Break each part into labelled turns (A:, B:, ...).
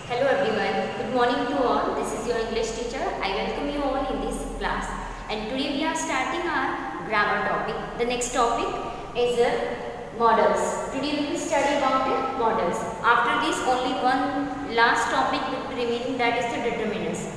A: Hello everyone, good morning to all. This is your English teacher. I welcome you all in this class. And today we are starting our grammar topic. The next topic is models. Today we will study about models. After this, only one last topic will be remaining, that is the determinants.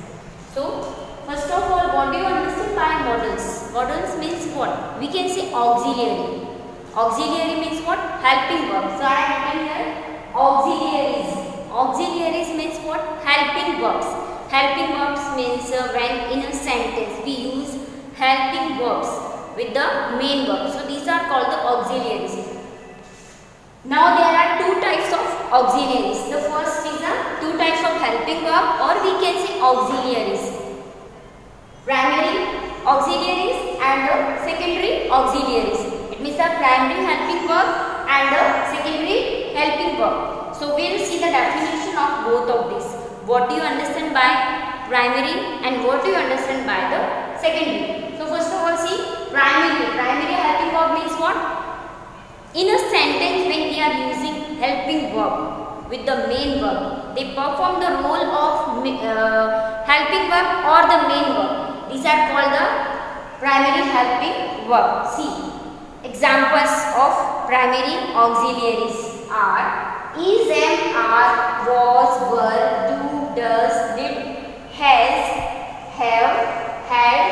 A: So, first of all, what do you understand by models? Models means what? We can say auxiliary. Auxiliary means what? Helping verb. So, I am written here auxiliaries. Auxiliaries means what? Helping verbs. Helping verbs means when in a sentence we use helping verbs with the main verb. So these are called the auxiliaries. Now there are two types of auxiliaries. The first is two types of helping verb, or we can say auxiliaries. Primary auxiliaries and secondary auxiliaries. It means a primary helping verb and a secondary helping verb. So we will see the definition of both of these. What do you understand by primary and what do you understand by the secondary? So first of all, see primary. Primary helping verb means what? In a sentence when we are using helping verb with the main verb, they perform the role of helping verb or the main verb. These are called the primary helping verb. See, examples of primary auxiliaries are is, am, are, was, were, do, does, did, has, have, had.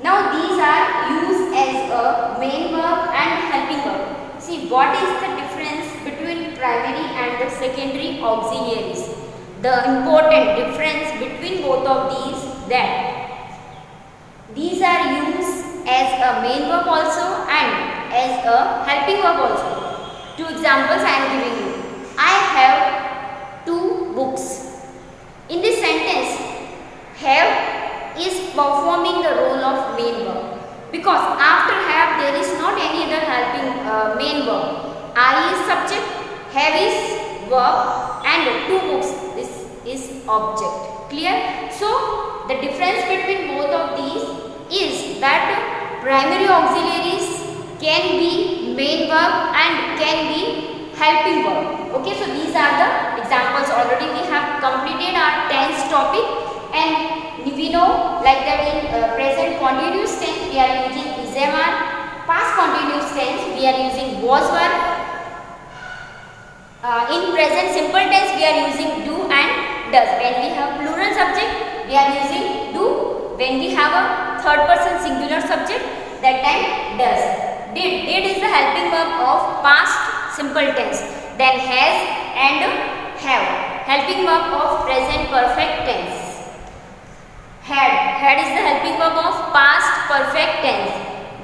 A: Now these are used as a main verb and helping verb. See, what is the difference between primary and the secondary auxiliaries? The important difference between both of these, that these are used as a main verb also and as a helping verb also. Two examples I am giving you. I have two books. In this sentence, have is performing the role of main verb, because after have there is not any other helping main verb. I is subject, have is verb, and two books, this is object. Clear? So the difference between both of these is that primary auxiliaries can be main verb and can be helping verb. Okay, so these are the examples. Already we have completed our tense topic, and we know like that in present continuous tense we are using is, am, are. Past continuous tense we are using was, were. In present simple tense we are using do and does. When we have plural subject we are using do. When we have a third person singular subject, that time does. Did is the helping verb of past simple tense. Then has and have, helping verb of present perfect tense. Had is the helping verb of past perfect tense.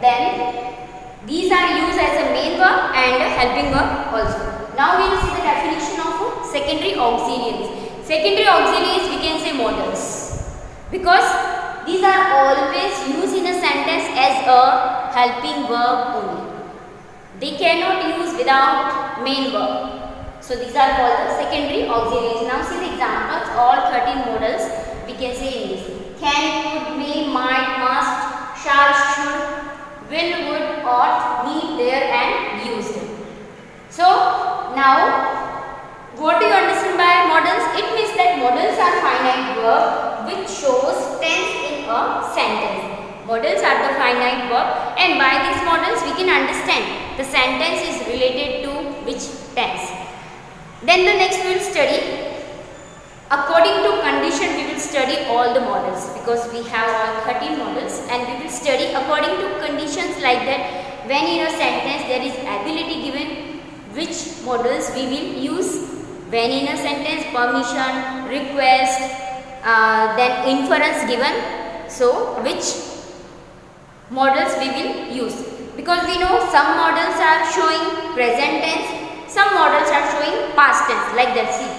A: Then these are used as a main verb and a helping verb also. Now we will see the definition of secondary auxiliaries. Secondary auxiliaries we can say models, because these are always used in a sentence as a helping verb only. They cannot use without main verb. So these are called the secondary auxiliaries. Now see the examples, all 13 models we can say in this. Can, could, may, might, must, shall, should, will, would, ought, need, there and used. So now what do you understand by models? It means that models are finite verb which shows tense in a sentence. Models are the finite verb, and by these models we can understand the sentence is related to which tense. Then the next we will study according to condition. We will study all the models because we have all 13 models, and we will study according to conditions, like that when in a sentence there is ability given, which models we will use. When in a sentence permission, request, then inference given, so which models we will use, because we know some models are showing present tense, some models are showing past tense, like that. See,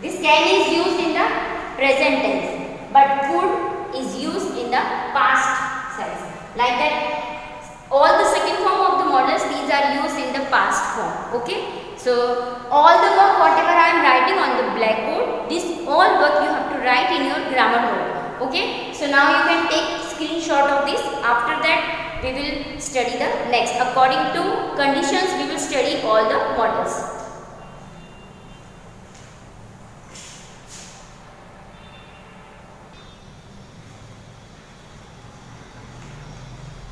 A: this can is used in the present tense, but could is used in the past sense, like that. All the second form of the models, these are used in the past form. Okay, so all the work whatever I am writing on the blackboard, this all work you have to write in your grammar note. Okay, so now you can take screenshot of this. After that we will study the next. According to conditions we will study all the models.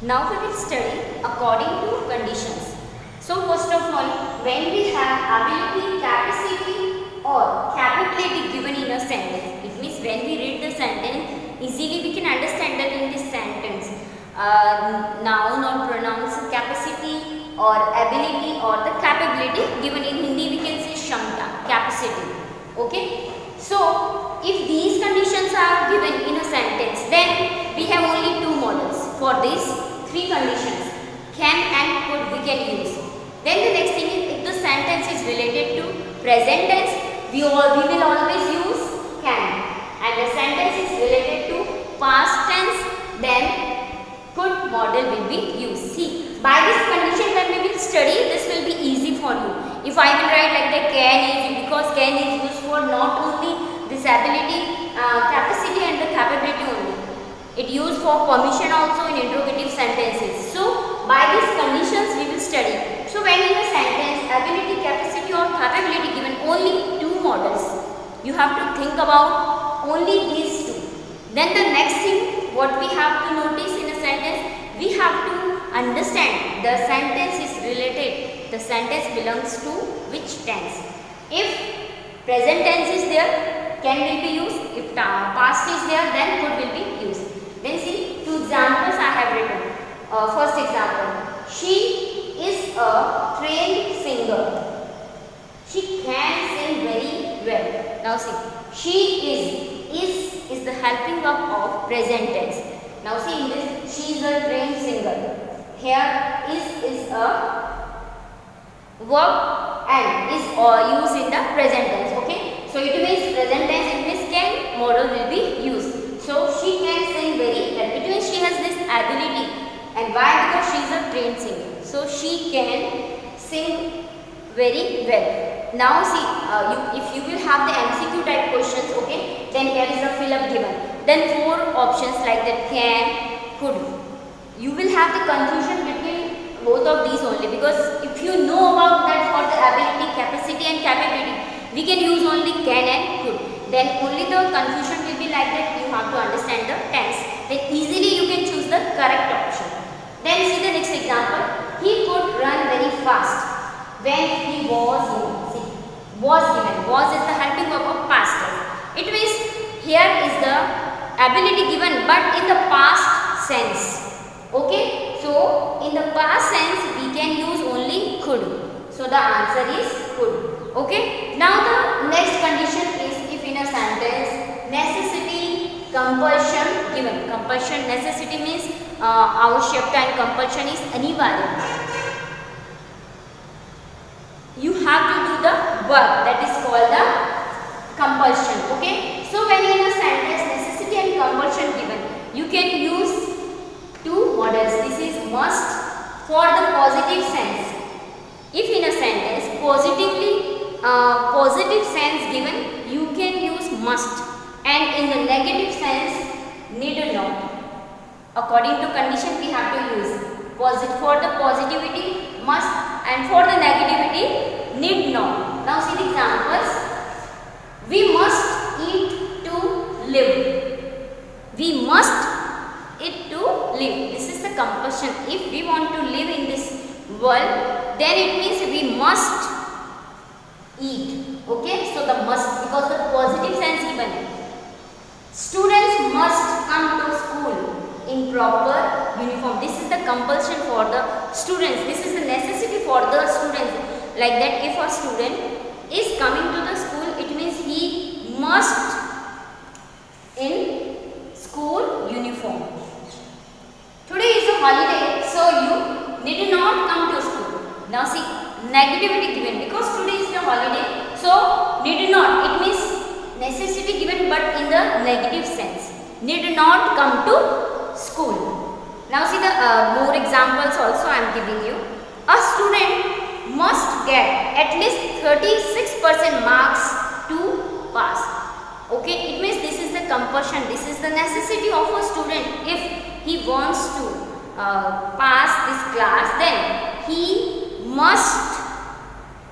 A: Now we will study according to conditions. So first of all, when we have ability, capacity or capability given in a sentence, it means when we read the sentence, easily we can understand that in this sentence, noun or pronouns, capacity or ability or the capability given in Hindi, we can say shamta, capacity. Okay. So if these conditions are given in a sentence, then we have only two models for these three conditions, can and could we can use. Then the next thing is, if the sentence is related to present tense, we will always use can, and the sentence is related to past tense, then could model will be used. See, by this condition when we will study, this will be easy for you. If I will write like the can is, because can is used for not only this ability, capacity and the capability only. It used for permission also in interrogative sentences. So by these conditions we will study. So when in a sentence ability, capacity or capability given only two models, you have to think about only these two. Then the next thing what we have to notice in a sentence, we have to understand the sentence is related, the sentence belongs to which tense. If present tense is there, can will be used. If past is there, then could will be used. Then see, two examples I have written. First example, she is a trained singer. She can sing very well. Now see, she is the helping verb of present tense. Now see, in this, she is a trained singer. Here is a verb and is used in the present tense. Okay, so it means present tense, it means can, model will be used. So she can sing very well. It means she has this ability. And why? Because she is a trained singer. So she can sing very well. Now see, if you will have the MCQ type questions, okay, then here is a fill up given. Then four options like that, can, could. You will have the confusion between both of these only, because if you know about that for the ability, capacity and capability, we can use only can and could. Then only the confusion will be like that, you have to understand the tense. Then easily you can choose the correct option. Then see the next example, he could run very fast when he was given. See, was given, was is the helping verb of past tense. It means here is the ability given but in the past sense. Okay, so in the past sense we can use only could. So the answer is could. Okay, now the next condition is, if in a sentence necessity, compulsion given. Compulsion, necessity means आवश्यकता and compulsion is अनिवार्य. You have to do the work, that is called the compulsion. Okay, so when in a sentence necessity and compulsion given, you can use two models. This is must for the positive sense. If in a sentence positive sense given, you can use must, and in the negative sense need not. According to condition we have to use positive for the positivity must, and for the negativity need not. Now see the examples. We must eat to live. We must eat to live. This is the compulsion. If we want to live in this world, then it means we must eat. Okay, so the must, because the positive sense given. Students must come to school in proper uniform. This is the compulsion for the students. This is the necessity for the students. Like that, if a student is coming to the school, it means he must in school uniform. Today is a holiday, so you need not come to school. Now see, negativity given, because today is the holiday, so need not, it means necessity given but in the negative sense. Need not come to school. Now see the more examples also I am giving you. A student must get at least 36% marks to pass. Okay, it means this is the compulsion, this is the necessity of a student. If he wants to pass this class, then he must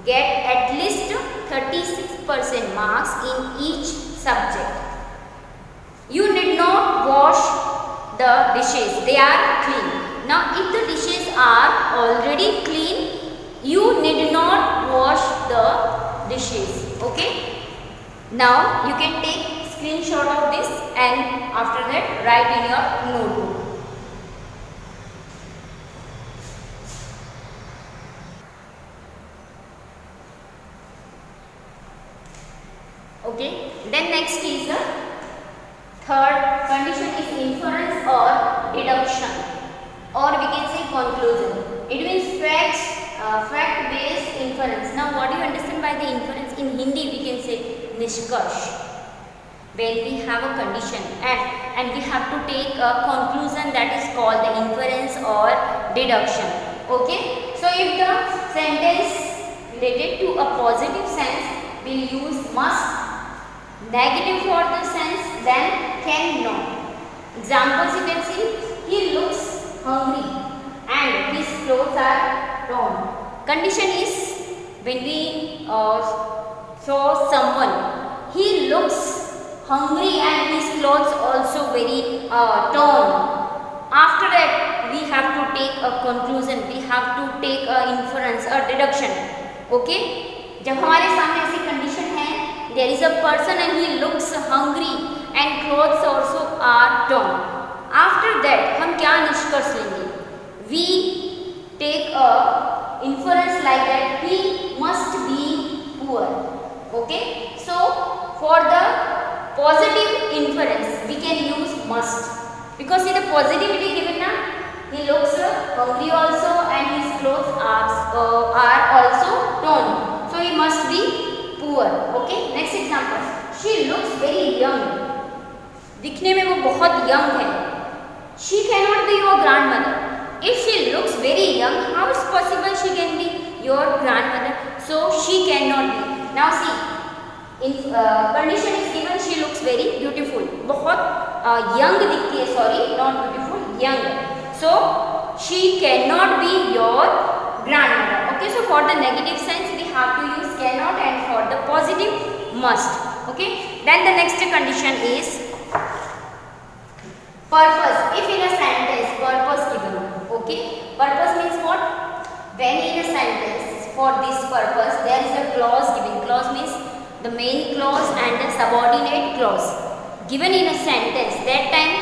A: get at least 36% marks in each subject. You need not wash the dishes, they are clean. Now if the dishes are already clean, you need not wash the dishes. Okay, now you can take screenshot of this and after that write in your notebook. Okay, then next is the third condition is inference or deduction, or we can say conclusion. It means fact based inference. Now what do you understand by the inference? In Hindi we can say nishkarsh. When we have a condition and we have to take a conclusion, that is called the inference or deduction. Okay, so if the sentence related to a positive sense, we'll use must. Negative for the sense, then cannot. Examples you can see, he looks hungry and his clothes are torn. Condition is when we saw someone, he looks hungry and his clothes also very torn. After that we have to take a conclusion, we have to take a inference or deduction. Okay, जब हमारे सामने ऐसी condition है, there is a person and he looks hungry and clothes also are torn. After that हम क्या निष्कर्ष लेंगे? We take a inference like that he must be poor. Okay, so for the positive inference we can use must, because see the positivity given na, he looks hungry also and his clothes are also torn, so he must be poor. Okay, next example, she looks very young. दिखने में वो बहुत young है. She cannot be your grandmother. If she looks very young, how is possible she can be your grandmother? So she cannot be. Now see, in condition is given she looks very beautiful. बहुत young दिखती है, sorry, not beautiful, young. So she cannot be your grandmother. Okay, so for the negative sense we have to use cannot, and for the positive must. Okay, then the next condition is purpose. If in a sentence purpose given. Okay, purpose means what? When in a sentence for this purpose there is a clause given. Clause means the main clause and the subordinate clause given in a sentence. That time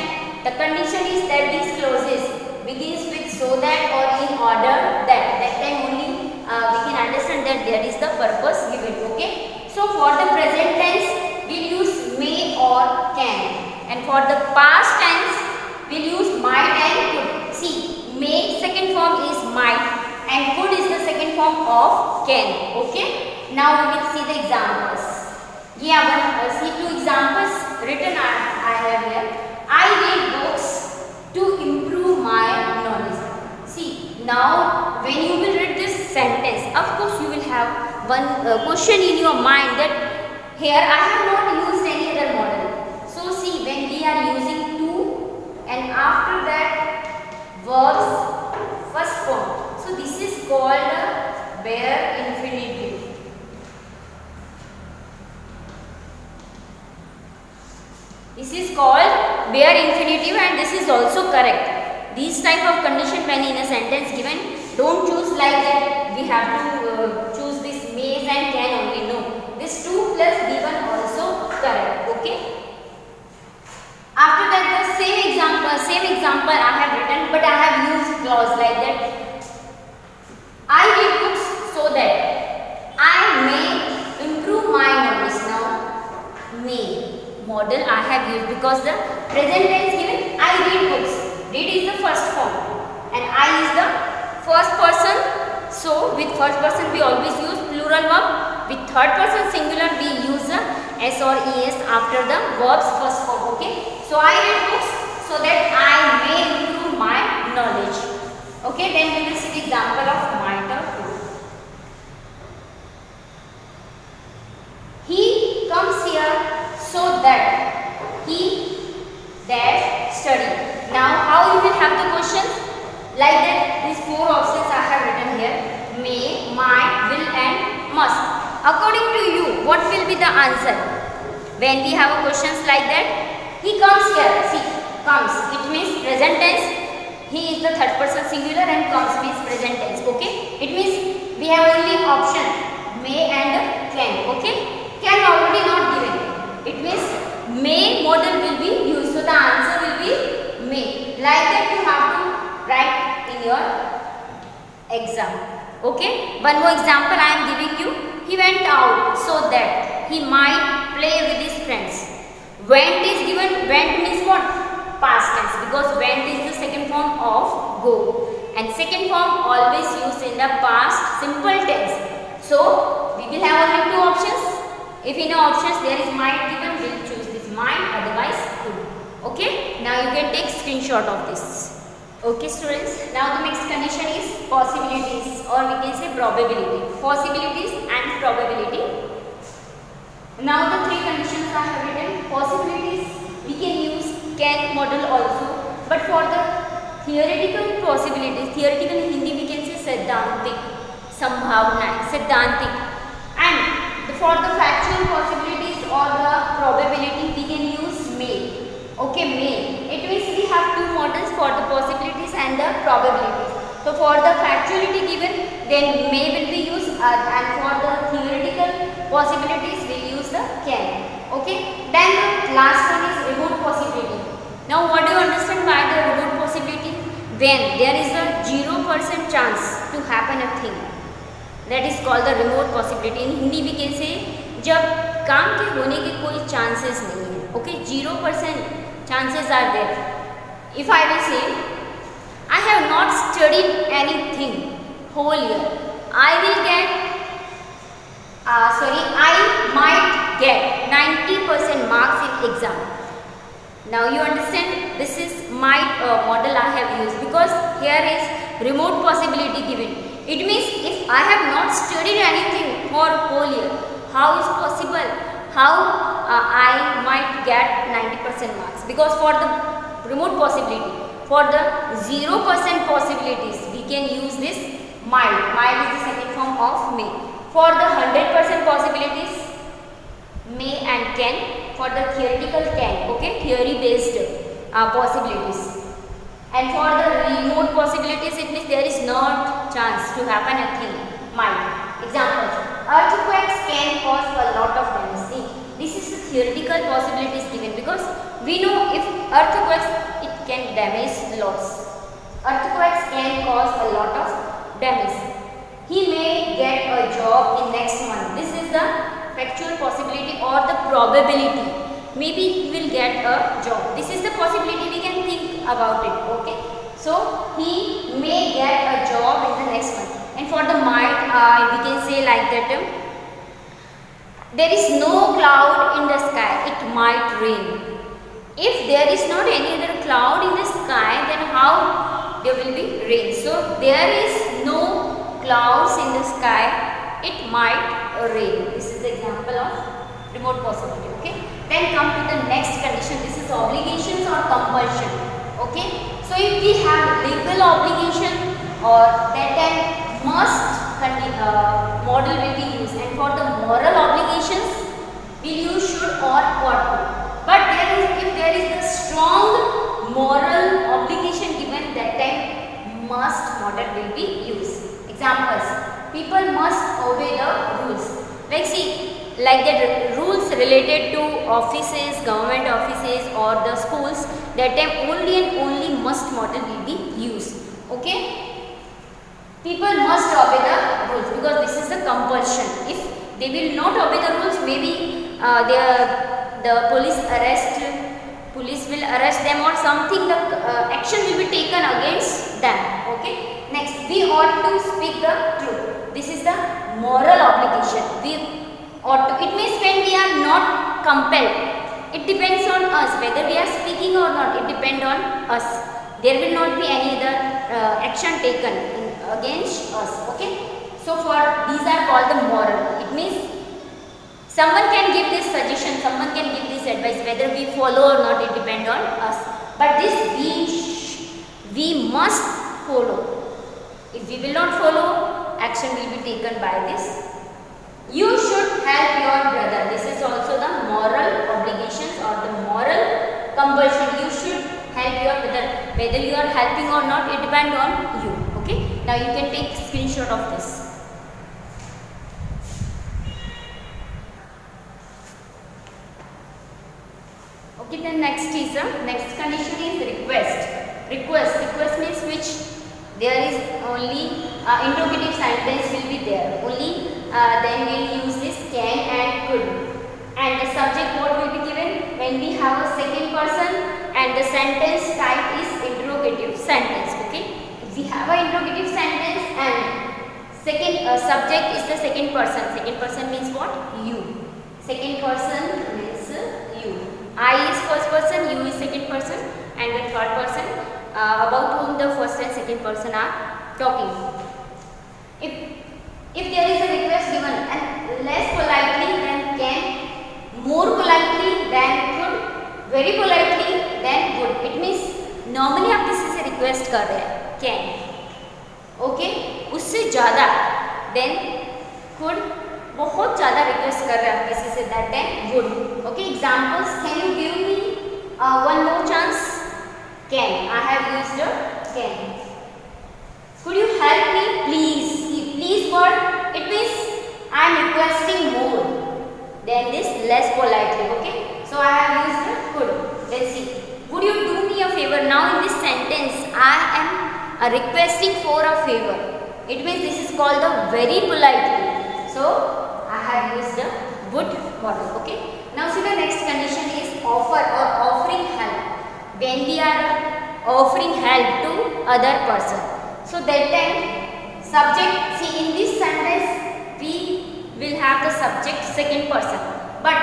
A: the condition is that these clauses begins with so that or in order that. That time only we can understand that there is the purpose given. Okay, so for the present tense we'll use may or can, and for the past tense we'll use might and could. See, may second form is might and could is the second form of can. Okay, now we will see the examples. Yeah, see two examples written I have here. I read books to improve my knowledge. See, now when you will read this sentence, of course you will have one question in your mind that here I have not used any other model. So see, when we are using to and after that verbs first form, so this is called bare infinitive. This is called bare infinitive and this is also correct. These type of condition when in a sentence given, don't choose like that we have to choose this may and can only. No, this 2 plus given also correct. Okay, after that the same example I have written, but I have used clause like that. I read books so that I may improve my knowledge. Now may model I have used because the present tense given I read books. Read is the first form and I is the first person. So with first person we always use plural verb. With third person singular we use the s or es after the verb's first form. Okay, so I read books so that I may improve my knowledge. Okay, then we will see the example of might or could. He comes here so that he dash study. Now how you will have the questions like that? These 4 options I have written here: may, might, will and must. According to you, what will be the answer when we have a questions like that? He comes here. See, comes, it means present tense. he is the third person singular and comes with present tense. Okay, it means we have only option may and can. Okay, can already not given, it means may model will be used, so the answer will be may. Like that you have to write in your exam. Okay, one more example I am giving you. He went out so that he might play with his friends. Went is given. Went means what? Past tense, because went is the second form of go, and second form always used in the past simple tense. So we will have only two options. If in the options there is might given, we will choose this might, otherwise could. Okay, now you can take screenshot of this. Okay students, now the next condition is possibilities, or we can say probability. Possibilities and probability. Now the three conditions I have written. Possibilities we can use can model also, but for the theoretical possibilities, theoretical in Hindi we can say Siddhantik, Sambhavna, Siddhantik, and for the factual possibilities or the probability we can use may. Okay, may. It means we have two models for the possibilities and the probabilities. So for the factuality given, then may will be used, and for the theoretical possibilities we use the can. Okay. Then the last one is remote possibility. Now what do you understand by the remote possibility? When there is a 0% chance to happen a thing, that is called the remote possibility. In Hindi we can say जब काम के होने के कोई chances नहीं है. Okay, 0% chances are there. If I will say I have not studied anything whole year, I might get 90% marks in exam. Now you understand, this is might model I have used, because here is remote possibility given. It means if I have not studied anything for whole year, how is possible? How I might get 90% marks? Because for the remote possibility, for the 0% possibilities, we can use this might. Might is the second form of may. For the 100% possibilities, may and can. For the theoretical can. Okay, theory based possibilities. And for the remote possibilities, it means there is not chance to happen a thing. Might. Examples: earthquakes can cause a lot of damage. See, this is the theoretical possibilities given, because we know if earthquakes, it can damage lots. Earthquakes can cause a lot of damage. He may get a job in next month. This is the factual possibility or the probability. Maybe he will get a job. This is the possibility, we can think about it. Okay, so he may get a job in the next month. And for the might, we can say like that, there is no cloud in the sky, it might rain. If there is not any other cloud in the sky, then how there will be rain? So there is no clouds in the sky, it might rain. This is the example of remote possibility. Okay, then come to the next condition. This is obligations or compulsion. Okay, so if we have legal obligation, or that time must model will be used, and for the moral obligations we'll use should or ought to. But if there is a strong moral obligation given, that time must model will be used. Examples: people must obey the rules. Like see, like that rules related to offices, government offices or the schools, that time only and only must model will be used. Okay, people must obey the rules, because this is a compulsion. If they will not obey the rules, maybe the police will arrest them, or something, the action will be taken against them. Okay, next, we ought to speak the truth. This is the moral obligation. We ought to, it means when we are not compelled, it depends on us whether we are speaking or not. It depends on us. There will not be any other action taken against us. Okay, so for these are called the moral. It means someone can give this suggestion, someone can give this advice, whether we follow or not, it depends on us. But this we must follow. If we will not follow, action will be taken by this. You should help your brother. This is also the moral obligations or the moral compulsion. You should help your brother. whether you are helping or not, it depends on you. Okay, now you can take screenshot of this. Okay, then next is next condition is request. Request means which there is only interrogative sentence will be there. Only then we will use this can and could. And the subject what will be given when we have a second person and the sentence type is interrogative sentence. Okay, if we have a interrogative sentence and second subject is the second person. Second person means what? You. Second person means you. I is first person, you is second person, and the third person about whom the first and second person are talking. If there is a request given and less politely than can, more politely than could, very politely than would, it means normally आप किसी से request कर रहे हैं can, okay, उससे ज़्यादा then could, बहुत ज़्यादा request कर रहे हैं आप किसी से that time would. Okay, examples, can you give me one more chance? Can, I have used can. Could you help me please? Please word, it means I am requesting more than this less politely. Okay, so I have used could. Let's see, would you do me a favor? Now in this sentence I am requesting for a favor. It means this is called the very politely. So I have used the would model. Okay, now see the next condition is offer or offering help. When we are offering help to other person, so that time subject, see in this sentence we will have the subject second person, but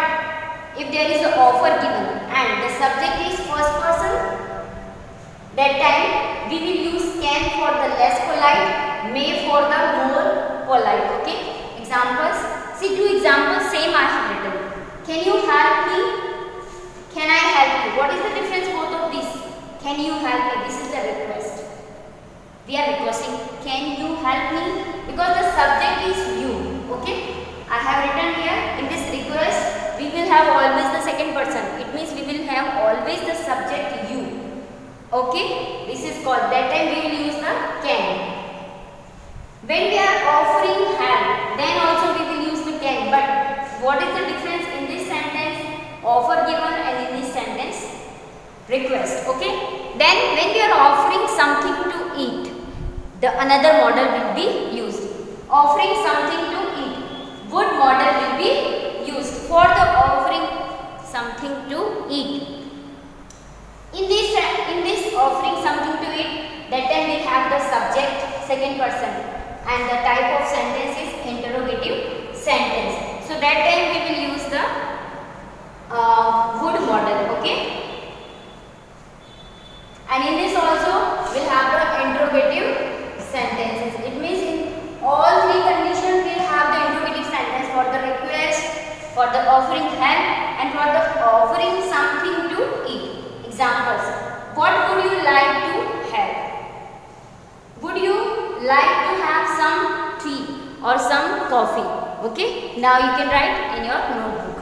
A: if there is an offer given and the subject is first person, that time we will use can for the less polite, may for the more polite. Okay, examples, see two examples same I have written. Can you help me? Can I help you? What is the difference both of these? Can you help me? This is the request. We are requesting, can you help me? Because the subject is you. Okay, I have written here in this request we will have always the second person. It means we will have always the subject you. Okay, this is called, that time we will use the can. When we are offering help, then also we will use the can. But what is the difference in this sentence? Offer given and in this sentence request. Okay, then when we are offering something to eat, the another model will be used. Offering something to eat, would model will be used for the offering something to eat. In this offering something to eat, that time we have the subject second person and the type of sentence is interrogative sentence. So that time we will use the would model. Okay, and in this also we'll have the interrogative sentences. It means in all three conditions we will have the interrogative sentence for the request, for the offering help, and for the offering something to eat. Examples, what would you like to have? Would you like to have some tea or some coffee? Okay, now you can write in your notebook.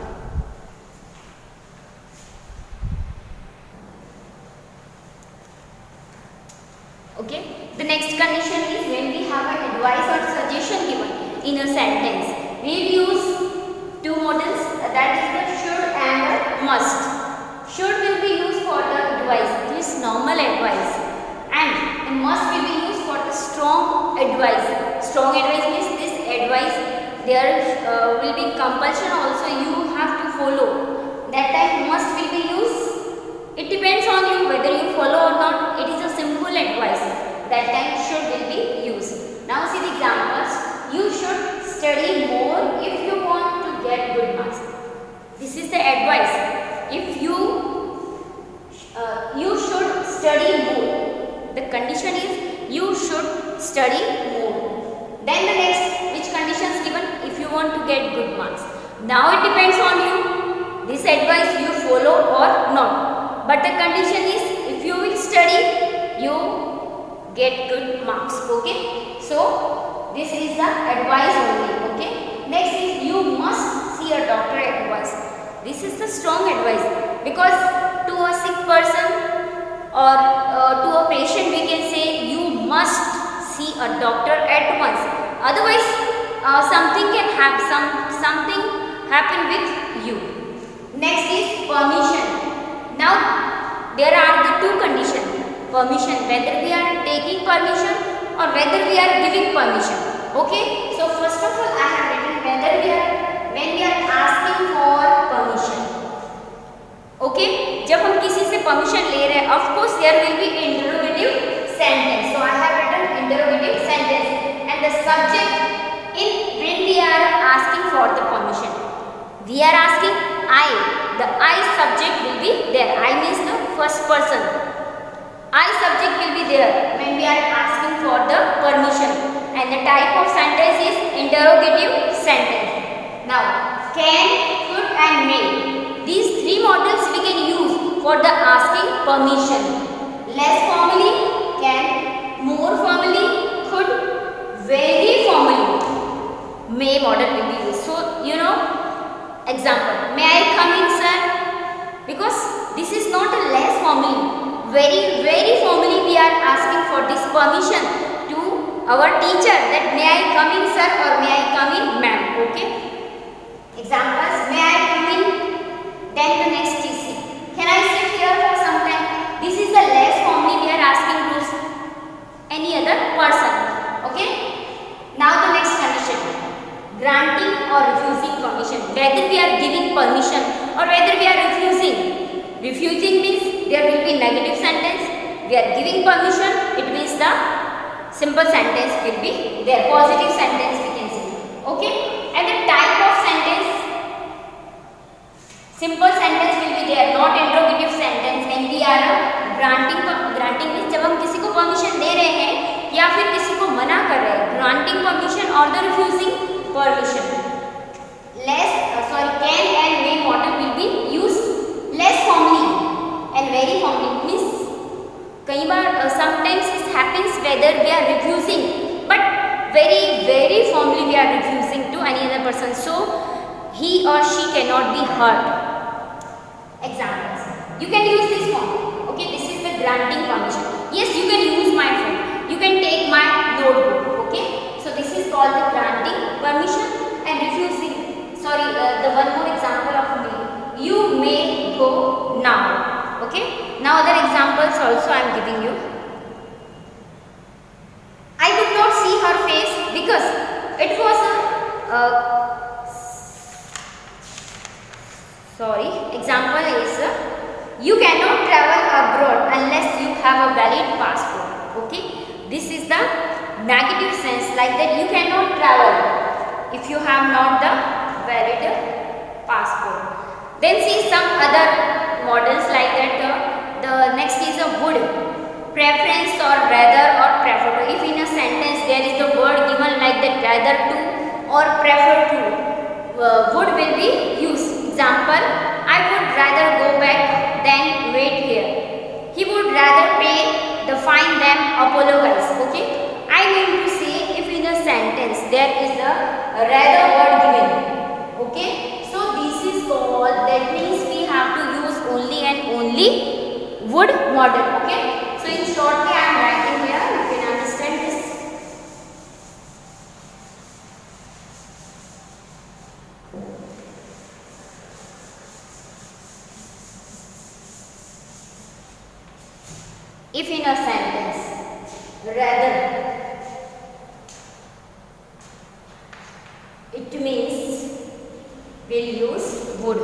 A: Okay, the next condition is when we have an advice or suggestion given in a sentence. We will use two models, that is the should and the must. Should will be used for the advice, it is normal advice, and the must will be used for the strong advice. Strong advice means this advice there will be compulsion also, you have to follow. That time must will be used. It depends on you whether you follow or not. It is a simple advice. That time should will be used. Now see the examples. You should study more if you want to get good marks. This is the advice. If you should study more. The condition is you should study more. Then the next, which conditions given? If you want to get good marks. Now it depends on you. This advice you follow or not. But the condition is if you will study, you get good marks. Okay. So this is the advice only. Okay. Next is you must see a doctor advice. This is the strong advice, because to a sick person or to a patient we can say you must see a doctor at once, otherwise something can have something happen with you. Next is permission. Now there are the two conditions. Permission, whether we are taking permission or whether we are giving permission. Okay, so first of all I have written when we are asking for permission. Okay, जब हम किसी से permission ले रहे हैं, of course there will be interrogative sentence. So I have written interrogative sentence and the subject in when we are asking for the permission. We are asking I. The I subject will be there. I means the first person. I subject will be there when we are asking for the permission. And the type of sentence is interrogative sentence. Now, can, could and may. These three models we can use for the asking permission. Less formally, can, more formally, could, very formally, may model will be used. So, you know, example, may I come in, sir? Because this is not a less formally, very formally we are asking for this permission to our teacher that may I come in, sir, or may I come in, ma'am. Okay. Examples, may I come in? Then the next is, can I sit here for some time? This is the less formally we are asking to any other person. Okay. Now the next condition, granting or refusing permission. Whether we are giving permission or whether we are refusing. Refusing means there will be negative sentence. We are giving permission, it means the simple sentence will be there. Positive sentence we can say. Okay. And the type of sentence, simple sentence will be there, not interrogative sentence. When we are granting means जब हम किसी को permission दे रहे हैं या फिर किसी को मना कर रहे हैं. Granting permission or the refusing permission. Can and may model will be used less formally and very formally. Means कई बार sometimes it happens whether we are refusing, but very formally we are refusing to any other person, so he or she cannot be hurt. Examples, you can use this form. Okay, this is the granting permission. Yes, you can use my phone, you can take my notebook. Okay, so this is called the granting permission. And refusing, the one more example of may, you may go now. Okay, now other examples also I am giving you. I could not see her face because it was example is you cannot travel abroad unless you have a valid passport. Okay, this is the negative sense, like that you cannot travel if you have not the valid passport. Then see some other models like that. The next is a would, preference or rather or prefer. If in a sentence there is the word given like that, rather to or prefer to, would will be used. Example, I would rather go back than wait here. He would rather pay the fine than apologize. Okay, I mean to say if in a sentence there is a rather word given. Okay, so this is called, that means we have to use only and only would model. Okay, so in shortly I am writing here, you can understand this. If in a sentence rather, it means we'll use would.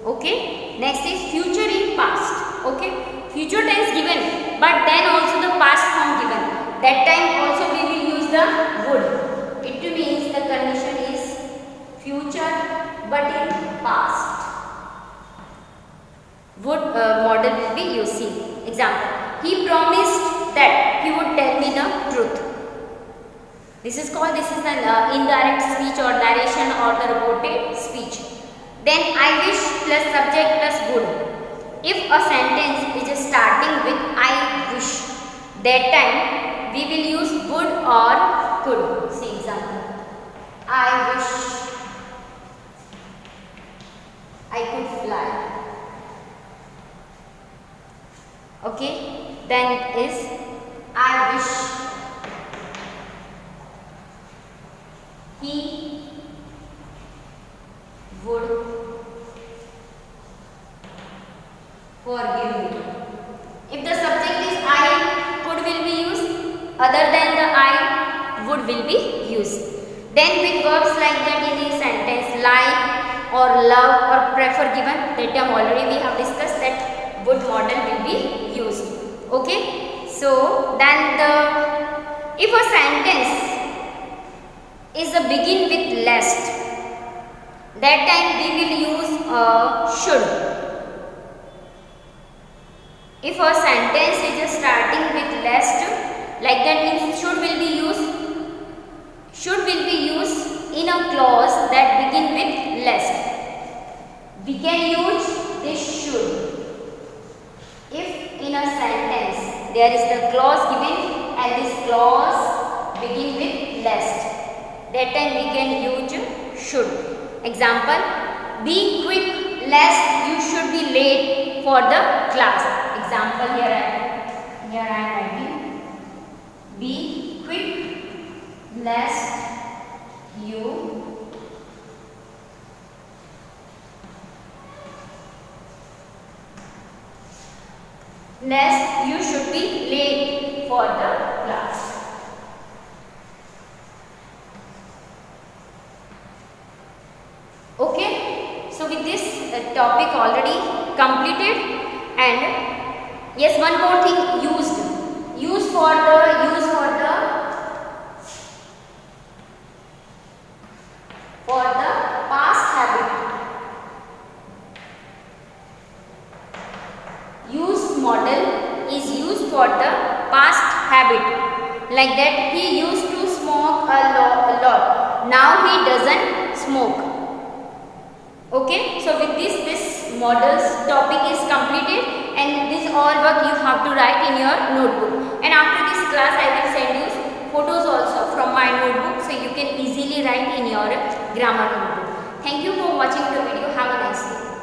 A: Okay, next is future in past. Okay, future tense given, but then also the past form given, that time also we will use the would. It means the condition is future but in past. Would model will be using. Example, he promised that he would tell me the truth. This is an indirect speech or narration or the reported speech. Then I wish plus subject plus would. If a sentence is starting with I wish, that time we will use would or could. See example, I wish I could fly. Okay, then is I wish he would forgive me. If the subject is I, could will be used, other than the I, would will be used. Then with verbs like that in a sentence, like or love or prefer given, that term already we have discussed that would model will be used. Okay, so then if a sentence is a begin with lest, that time we will use should. If a sentence is starting with lest, like that means should will be used. Should will be used in a clause that begin with lest. We can use this should if in a sentence there is the clause given and this clause begin with lest. That time we can use should. Example, be quick lest you should be late for the class. Example, here I am writing, be quick lest you should be late for the class. Okay, so with this topic already completed, and yes, one more thing, used for the past habit. Used model is used for the past habit. Like that, he used to smoke a lot. Now he doesn't smoke. Okay, so with this model's topic is completed, and this all work you have to write in your notebook. And after this class, I will send you photos also from my notebook, so you can easily write in your grammar notebook. Thank you for watching the video. Have a nice day.